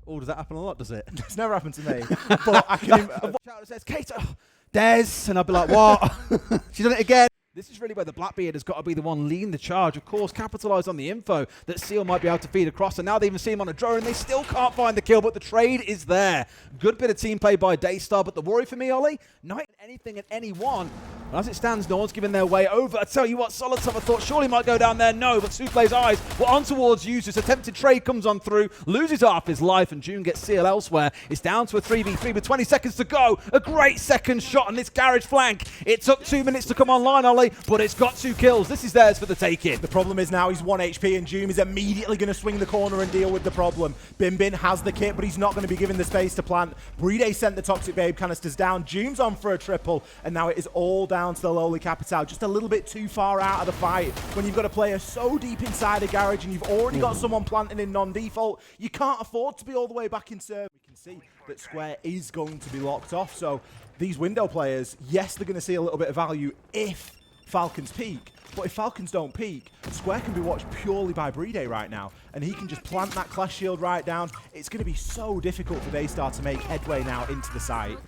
Oh, does that happen a lot, does it? It's never happened to me. But I can... Shout says, Kato, Des, and I'll be like, what? She's done it again. This is really where the Blackbeard has got to be the one leading the charge. Of course, capitalise on the info that Seal might be able to feed across. And now they even see him on a drone and they still can't find the kill, but the trade is there. Good bit of team play by Daystar, but the worry for me, Ollie, not anything at anyone. And as it stands, no one's giving their way over. I tell you what, Solitov, I thought surely might go down there. No, but Souplay's eyes were on towards Users. Attempted trade comes on through, loses half his life, and June gets Seal elsewhere. It's down to a 3v3 with 20 seconds to go. A great second shot on this garage flank. It took 2 minutes to come online, Ollie, but it's got 2 kills. This is theirs for the taking. The problem is now he's 1 HP and Doom is immediately going to swing the corner and deal with the problem. Bin has the kit, but he's not going to be given the space to plant. Brede sent the Toxic Babe canisters down. Doom's on for a triple, and now it is all down to the lowly Capital. Just a little bit too far out of the fight. When you've got a player so deep inside a garage and you've already got someone planting in non-default, you can't afford to be all the way back in serve. We can see that Square is going to be locked off. So these window players, yes, they're going to see a little bit of value if Falcons peak. But if Falcons don't peak, Square can be watched purely by Brede right now, and he can just plant that Clash Shield right down. It's going to be so difficult for Daystar to make headway now into the site.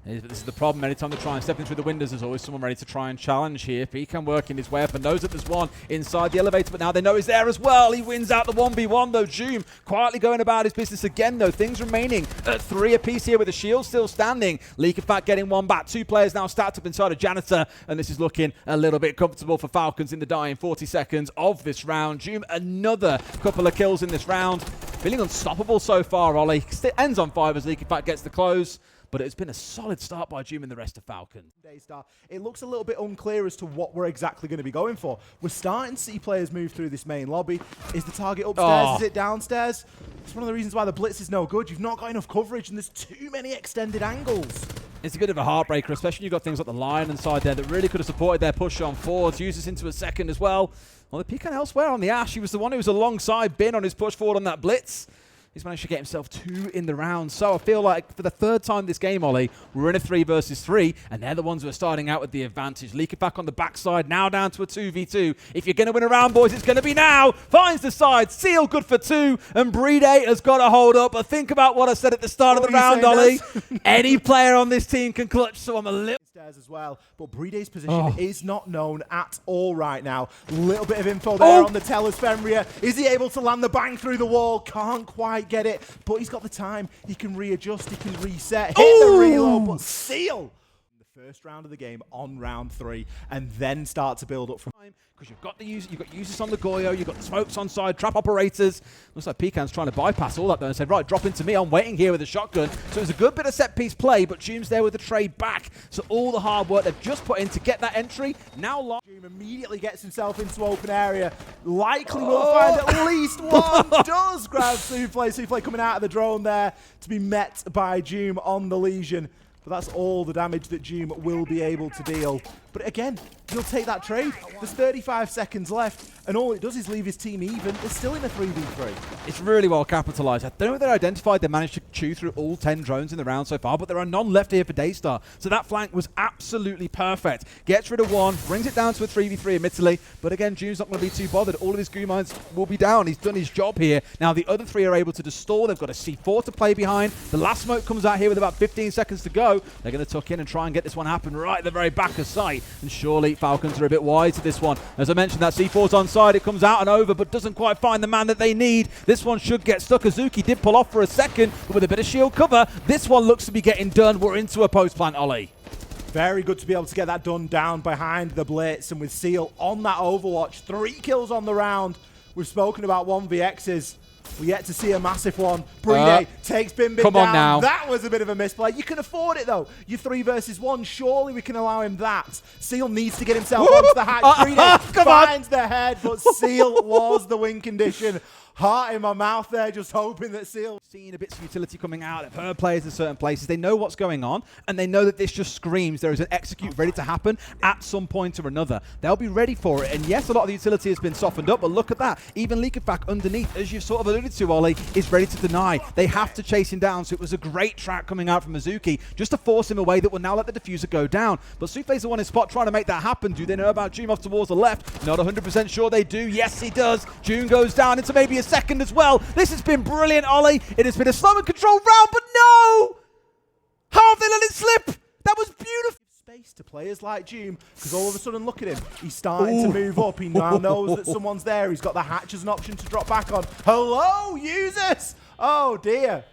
This is the problem. Anytime they try and step in through the windows, there's always someone ready to try and challenge here. If he can work in his way up and knows that there's one inside the elevator, but now they know he's there as well. He wins out the 1v1 though. Doom quietly going about his business again though. Things remaining at 3 apiece here with the shield still standing. Leak of Fact getting one back. 2 players now stacked up inside a Janitor, and this is looking a little bit comfortable for Falcons in the dying 40 seconds of this round. Doom another couple of kills in this round. Feeling unstoppable so far, Ollie. It ends on 5 as Leak of Fact gets the close. But it's been a solid start by Doom and the rest of Falcons. Daystar, it looks a little bit unclear as to what we're exactly going to be going for. We're starting to see players move through this main lobby. Is the target upstairs? Is it downstairs? It's one of the reasons why the blitz is no good. You've not got enough coverage and there's too many extended angles. It's a bit of a heartbreaker, especially you've got things like the Lion inside there that really could have supported their push on forwards. Uses into a second as well. Well, they're peeking elsewhere on the Ash. He was the one who was alongside Bin on his push forward on that blitz. He's managed to get himself 2 in the round. So I feel like for the 3rd time this game, Ollie, we're in a 3 versus 3, and they're the ones who are starting out with the advantage. Leak back on the backside, now down to a 2v2. If you're going to win a round, boys, it's going to be now. Finds the side, Seal good for 2, and Brede has got to hold up. But think about what I said at the start of the round, Ollie. Any player on this team can clutch, so I'm a little... as well, but Brede's position is not known at all right now. Little bit of info there on the Tellers Fenrir. Is he able to land the bang through the wall? Can't quite get it, but he's got the time. He can readjust, he can reset, hit the reload, but Seal the first round of the game on round 3, and then start to build up from time. Because you've got users on the Goyo, you've got the smokes on side, trap operators. Looks like Pecan's trying to bypass all that though and said, right, drop into me, I'm waiting here with a shotgun. So it was a good bit of set piece play, but Doom's there with the trade back. So all the hard work they've just put in to get that entry, now Doom immediately gets himself into open area. Likely will find at least one. Does grab Souffle. Souffle coming out of the drone there to be met by Doom on the Legion. But that's all the damage that Doom will be able to deal. But again, he'll take that trade. There's 35 seconds left, and all it does is leave his team even. They're still in a 3v3. It's really well capitalized. I don't know if they're identified. They managed to chew through all 10 drones in the round so far, but there are none left here for Daystar. So that flank was absolutely perfect. Gets rid of one, brings it down to a 3v3 admittedly, but again, Doom's not going to be too bothered. All of his goo mines will be down. He's done his job here. Now the other 3 are able to distort. They've got a C4 to play behind. The last smoke comes out here with about 15 seconds to go. They're going to tuck in and try and get this one happen right at the very back of sight. And surely Falcons are a bit wide to this one. As I mentioned, that C4's on side. It comes out and over, but doesn't quite find the man that they need. This one should get stuck. Azuki did pull off for a second, but with a bit of shield cover, this one looks to be getting done. We're into a post plant, Ollie. Very good to be able to get that done down behind the blitz, and with Seal on that Overwatch. 3 kills on the round. We've spoken about 1vx's. We're yet to see a massive one. Brede takes Bin down. On now. That was a bit of a misplay. You can afford it, though. You're 3 versus 1. Surely we can allow him that. Seal needs to get himself onto the hatch. Brede finds the head, but Seal was the win condition. Heart in my mouth there, just hoping that Seal... Seeing a bit of utility coming out. They've heard players in certain places. They know what's going on, and they know that this just screams there is an execute ready to happen at some point or another. They'll be ready for it. And yes, a lot of the utility has been softened up, but look at that. Even Leak back underneath, as you've sort of alluded to, Ollie, is ready to deny. They have to chase him down, so it was a great track coming out from Mizuki just to force him away that will now let the diffuser go down. But Souffle's the one in spot trying to make that happen. Do they know about June off towards the left? Not 100% sure they do. Yes, he does. June goes down into maybe a second as well. This has been brilliant, Ollie. It has been a slow and controlled round, but no! How have they let it slip? That was beautiful. Space to players like Doom, because all of a sudden, look at him. He's starting to move up. He now knows that someone's there. He's got the hatch as an option to drop back on. Hello, users! Oh, dear.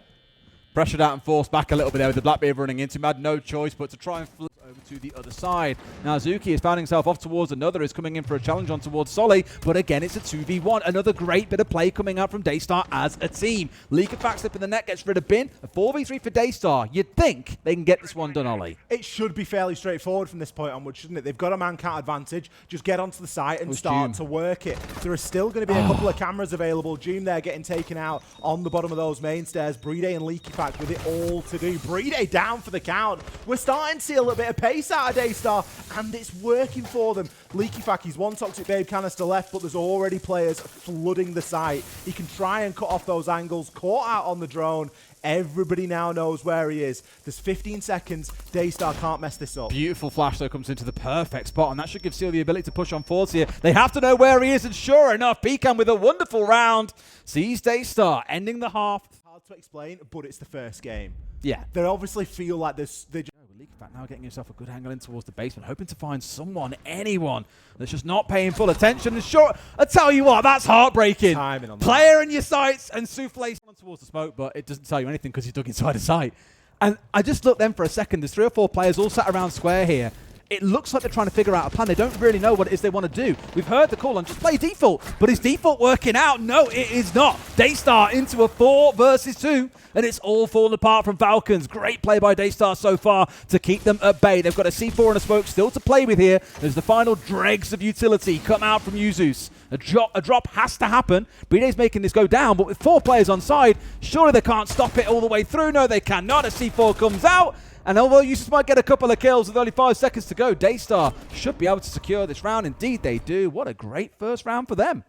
Pressured out and forced back a little bit there with the Blackbeard running into him. Had no choice but to try and flip over to the other side. Now Zuki has found himself off towards another, is coming in for a challenge on towards Solly, but again it's a 2v1. Another great bit of play coming out from Daystar as a team. Leak of fact slip in the net, gets rid of Bin. A 4v3 for Daystar. You'd think they can get this one done, Ollie. It should be fairly straightforward from this point onwards, shouldn't it? They've got a man count advantage. Just get onto the site and start to work it. There are still going to be a couple of cameras available. Doom there getting taken out on the bottom of those main stairs. Brede and Leaky Fact with it all to do. Brede down for the count. We're starting to see a little bit of pace out of Daystar, and it's working for them. Leaky Fact, he's one Toxic Babe canister left, but there's already players flooding the site. He can try and cut off those angles. Caught out on the drone. Everybody now knows where he is. There's 15 seconds. Daystar can't mess this up. Beautiful flash, though, comes into the perfect spot, and that should give Seal the ability to push on forwards here. They have to know where he is, and sure enough, Pecan with a wonderful round sees Daystar ending the half. Hard to explain, but it's the first game. Yeah. They obviously feel like this. Leaky Fact now getting himself a good angle in towards the basement, hoping to find someone, anyone, that's just not paying full attention. And sure, I tell you what, that's heartbreaking. Timing on that. Player in your sights, and Souffle's on towards the smoke, but it doesn't tell you anything because he's dug inside the site. And I just looked then for a second. There's 3 or 4 players all sat around square here. It looks like they're trying to figure out a plan. They don't really know what it is they want to do. We've heard the call on just play default, but is default working out? No, it is not. Daystar into a 4 versus 2, and it's all fallen apart from Falcons. Great play by Daystar so far to keep them at bay. They've got a C4 and a smoke still to play with here. There's the final dregs of utility come out from Yuzus. A drop has to happen. Brede's making this go down, but with 4 players on side, surely they can't stop it all the way through. No, they cannot. A C4 comes out. And although Yuzus might get a couple of kills with only 5 seconds to go, Daystar should be able to secure this round. Indeed they do. What a great first round for them.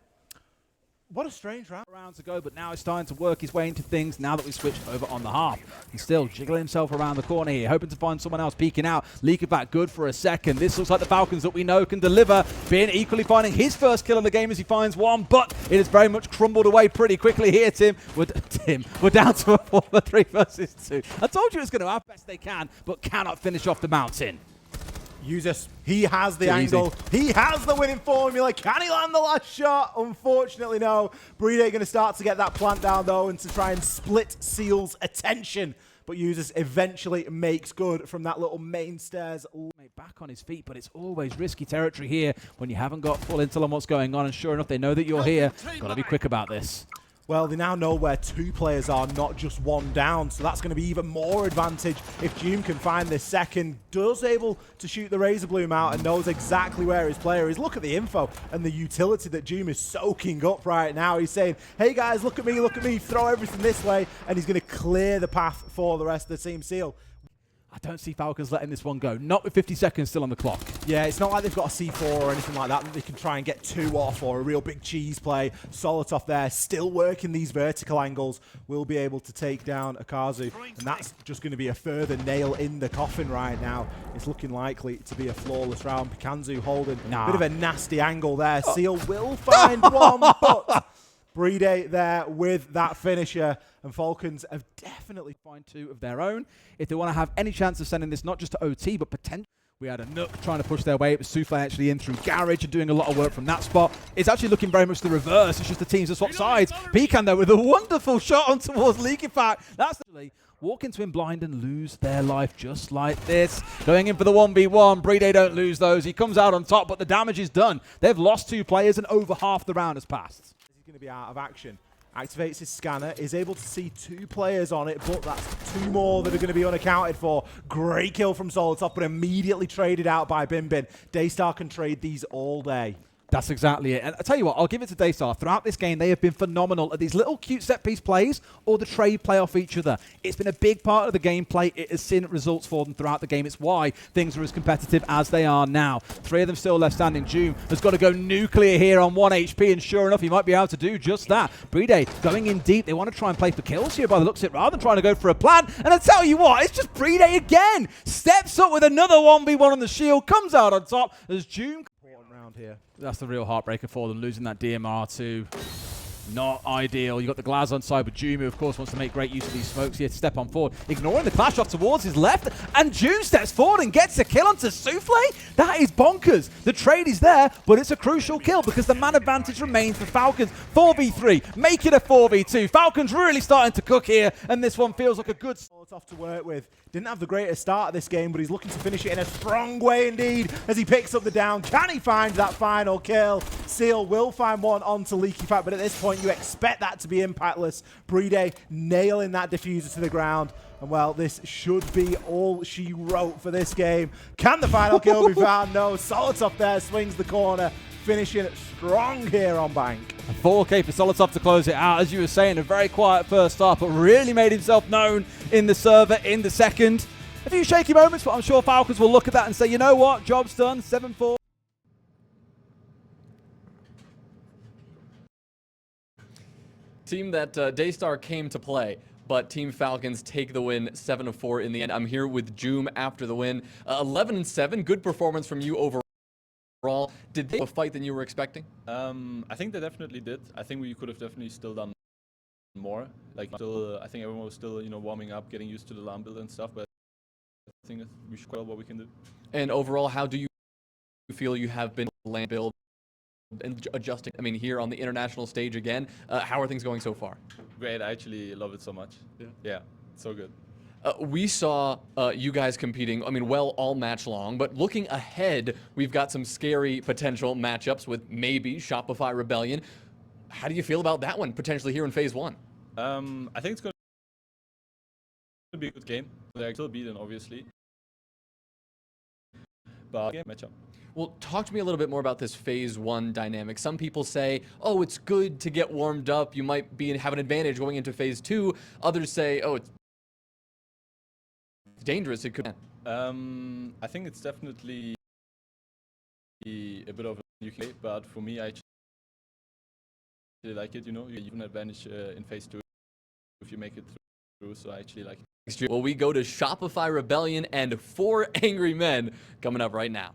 What a strange round. Rounds ago, but now it's starting to work his way into things now that we switched over on the half. He's still jiggling himself around the corner here, hoping to find someone else peeking out. Leaking back good for a second. This looks like the Falcons that we know can deliver. Bin equally finding his first kill in the game as he finds one, but it has very much crumbled away pretty quickly here, Tim. We're down to a 4-3 versus 2. I told you it's going to happen best they can, but cannot finish off the mountain. Yuzus, he has the angle. He has the winning formula. Can he land the last shot? Unfortunately, no. Brede going to start to get that plant down, though, and to try and split Seal's attention. But Yuzus eventually makes good from that little main stairs. Back on his feet, but it's always risky territory here when you haven't got full intel on what's going on. And sure enough, they know that you're here. Got to be quick about this. Well, they now know where 2 players are, not just 1 down, so that's going to be even more advantage if Doom can find this second. Does able to shoot the Razor Bloom out and knows exactly where his player is. Look at the info and the utility that Doom is soaking up right now. He's saying, hey guys, look at me, throw everything this way, and he's going to clear the path for the rest of the team. Seal. I don't see Falcons letting this one go. Not with 50 seconds still on the clock. Yeah, it's not like they've got a C4 or anything like that they can try and get 2 off, or a real big cheese play. Solotov there, still working these vertical angles, will be able to take down Akazu. And that's just going to be a further nail in the coffin right now. It's looking likely to be a flawless round. Pikanzu holding a bit of a nasty angle there. Seal will find one, but Brede there with that finisher. And Falcons have definitely find 2 of their own if they want to have any chance of sending this not just to OT, but potentially. We had a Nook trying to push their way. It was Souffle actually in through Garage and doing a lot of work from that spot. It's actually looking very much the reverse. It's just the teams that swap sides. Pecan, though, with a wonderful shot on towards Leaky Fact. That's actually walk into him blind and lose their life just like this. Going in for the 1v1. Brede don't lose those. He comes out on top, but the damage is done. They've lost 2 players and over half the round has passed. He's going to be out of action. Activates his scanner, is able to see 2 players on it, but that's 2 more that are going to be unaccounted for. Great kill from Solotov, but immediately traded out by Bin Bin. Daystar can trade these all day. That's exactly it. And I tell you what, I'll give it to Daystar. Throughout this game, they have been phenomenal at these little cute set-piece plays or the trade play off each other. It's been a big part of the gameplay. It has seen results for them throughout the game. It's why things are as competitive as they are now. 3 of them still left standing. Joom has got to go nuclear here on 1 HP, and sure enough, he might be able to do just that. Brede going in deep. They want to try and play for kills here by the looks of it, rather than trying to go for a plan. And I tell you what, it's just Brede again. Steps up with another 1v1 on the shield, comes out on top as Joom... Here. That's the real heartbreaker for them, losing that DMR to not ideal. You got the Glaz on side, but Joom, who of course wants to make great use of these smokes here to step on forward, ignoring the clash off towards his left, and Joom steps forward and gets a kill onto Souffle. That is bonkers. The trade is there, but it's a crucial kill because the man advantage remains for Falcons. 4v3, make it a 4v2. Falcons really starting to cook here, and this one feels like a good... It's off to work with. Didn't have the greatest start of this game, but he's looking to finish it in a strong way indeed as he picks up the down. Can he find that final kill? Seal will find one onto Leaky Fat, but at this point you expect that to be impactless. Brede nailing that diffuser to the ground. And well, this should be all she wrote for this game. Can the final kill be found? No. Solotov there swings the corner, finishing strong here on Bank. 4K for Solotov to close it out. As you were saying, a very quiet first start, but really made himself known in the server in the second. A few shaky moments, but I'm sure Falcons will look at that and say, you know what, job's done, 7-4. Team that Daystar came to play, but Team Falcons take the win 7-4 in the end. I'm here with Joom after the win. 11-7, good performance from you overall. Did they have a fight than you were expecting? I think they definitely did. I think we could have definitely still done more. Like, still, I think everyone was still, warming up, getting used to the LAN build and stuff. But I think we should quite what we can do. And overall, how do you feel you have been LAN build and adjusting? I mean, here on the international stage again, how are things going so far? Great. I actually love it so much. Yeah, so good. We saw you guys competing, I mean, well, all match long, but looking ahead, we've got some scary potential matchups with maybe Shopify Rebellion. How do you feel about that one, potentially here in Phase 1? I think it's going to be a good game. They're still beaten, obviously. But game matchup. Well, talk to me a little bit more about this Phase 1 dynamic. Some people say, oh, it's good to get warmed up. You might have an advantage going into Phase 2. Others say, oh, it's dangerous. It could. I think it's definitely a bit of a nuclear, but for me, I actually like it. You have an advantage in Phase 2 if you make it through. So I actually like it. Well, we go to Shopify Rebellion and 4 Angry Men coming up right now.